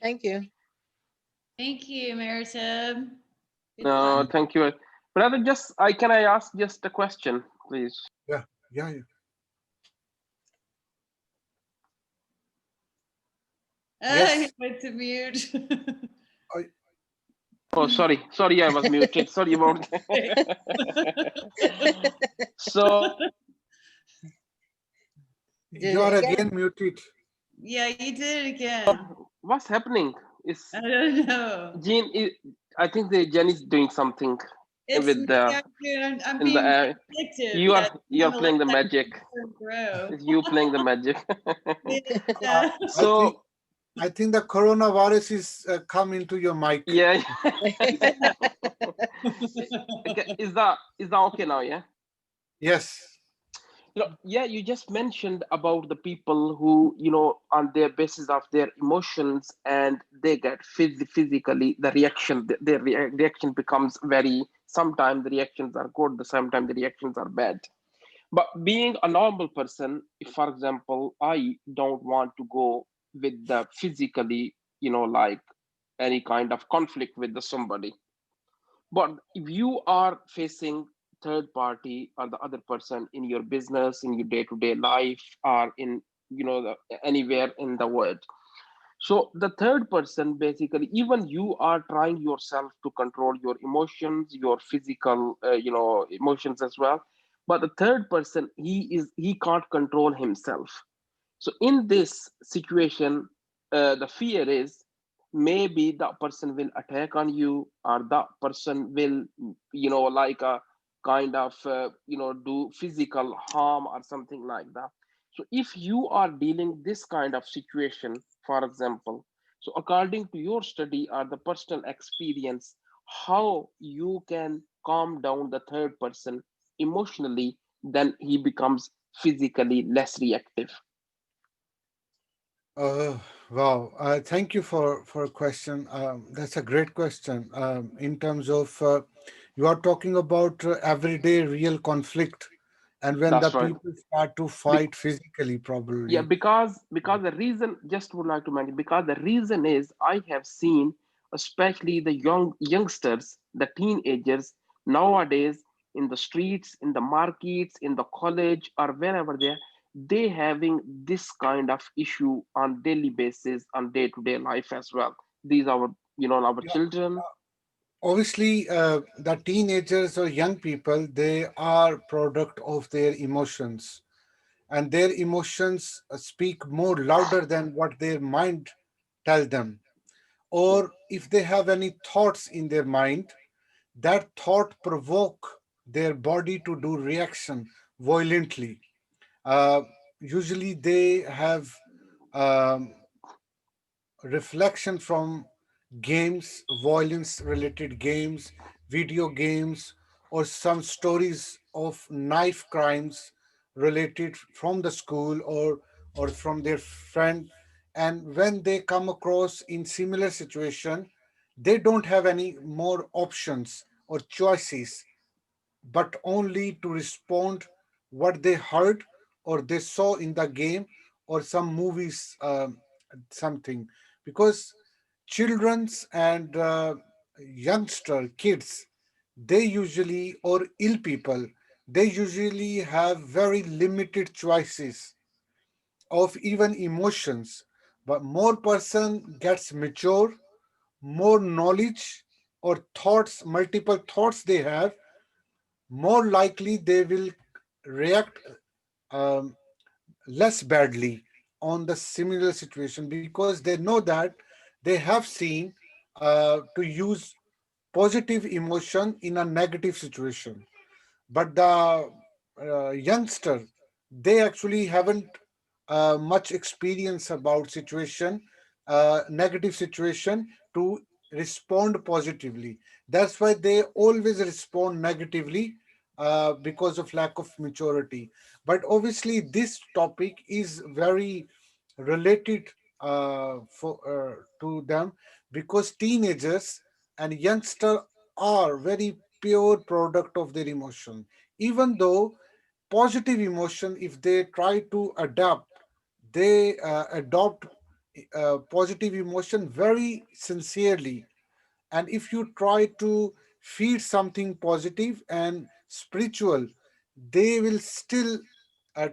Thank you. Thank you, Meritib. Good No, luck. thank you. Brother, can I ask just a question, please? Yeah, yeah, yeah. I Yes. went to mute. I, Oh, sorry, I was muted. Sorry about So, Did it you're again? again muted. Yeah, you did it again. what's happening? Is I don't know. Jean? I think the Jen is doing something It's with me. the I'm in the being air. vindictive. You Yeah, are it you doesn't are have a lot playing the of magic. second grow. It's you playing the magic. Uh, Yeah. I think So I think the coronavirus is come into your mic. yeah, okay, is that okay now? Yeah. Yes. Yeah, you just mentioned about the people who, on their basis of their emotions, and they get physically the reaction, their reaction becomes very, sometimes the reactions are good, sometimes the reactions are bad. But being a normal person, if for example, I don't want to go with the physically, like any kind of conflict with the somebody, but if you are facing third party or the other person in your business, in your day-to-day life, or in anywhere in the world, so the third person basically, even you are trying yourself to control your emotions, your physical emotions as well, but the third person, he can't control himself. So in this situation, the fear is maybe that person will attack on you, or that person will, like a kind of, do physical harm or something like that. So if you are dealing this kind of situation, for example, so according to your study or the personal experience, how you can calm down the third person emotionally, then he becomes physically less reactive. Uh, wow. Thank you for a question. That's a great question. In terms of you are talking about everyday real conflict, and when the That's right. people start to Be- fight physically, yeah, probably. because the reason, just would like to mention, because the reason is I have seen, especially the youngsters, the teenagers nowadays, in the streets, in the markets, in the college, or wherever they having this kind of issue on daily basis, on day-to-day life as well. These are our Yeah. children. Obviously, the teenagers or young people, they are product of their emotions, and their emotions speak more louder than what their mind tell them. Or if they have any thoughts in their mind, that thought provoke their body to do reaction violently. Uh, Usually, they have um, reflection from games, violence related games, video games, or some stories of knife crimes related from the school or from their friend. And when they come across in similar situation, they don't have any more options or choices but only to respond what they heard or they saw in the game or some movies, something. Because children's and youngster kids, they usually, or ill people, they usually have very limited choices of even emotions. But more person gets mature, more knowledge or thoughts, multiple thoughts they have, more likely they will react um, less badly on the similar situation because they know that they have seen to use positive emotion in a negative situation. But the youngster, they actually haven't much experience about situation, negative situation, to respond positively. That's why they always respond negatively because of lack of maturity. But obviously this topic is very related to them, because teenagers and youngster are very pure product of their emotion. Even though positive emotion, if they try to adapt, they adopt positive emotion very sincerely, and if you try to feed something positive and spiritual, they will still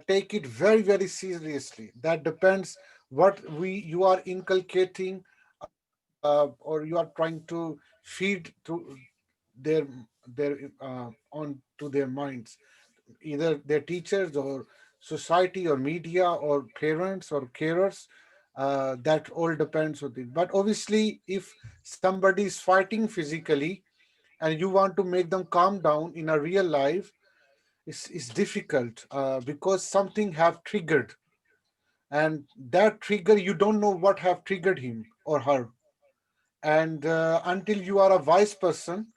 take it very very seriously. That depends what we you are inculcating, or you are trying to feed to their on to their minds, either their teachers or society or media or parents or carers. That all depends on it. But obviously, if somebody is fighting physically and you want to make them calm down in a real life, it's difficult, because something have triggered, and that trigger you don't know what have triggered him or her. And until you are a wise person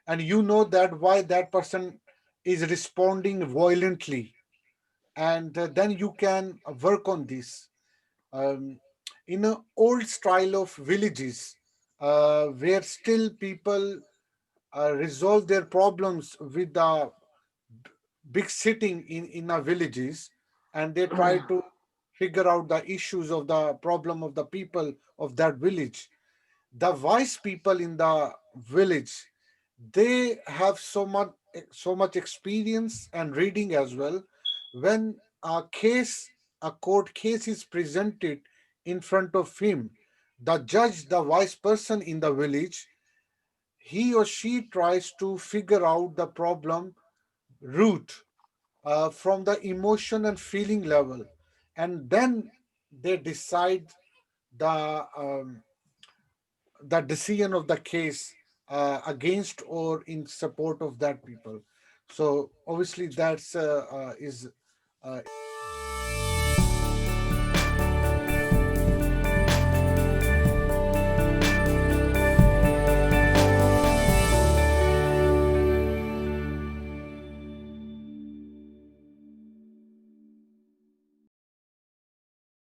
and you know that why that person is responding violently, and then you can work on this. um, in an old style of villages, where still people resolve their problems with the big sitting in our villages, and they try to figure out the issues of the problem of the people of that village. The wise people in the village, they have so much experience and reading as well. When a court case is presented in front of him, the judge, the wise person in the village, he or she tries to figure out the problem root, from the emotion and feeling level, and then they decide the decision of the case, against or in support of that people. So obviously that's is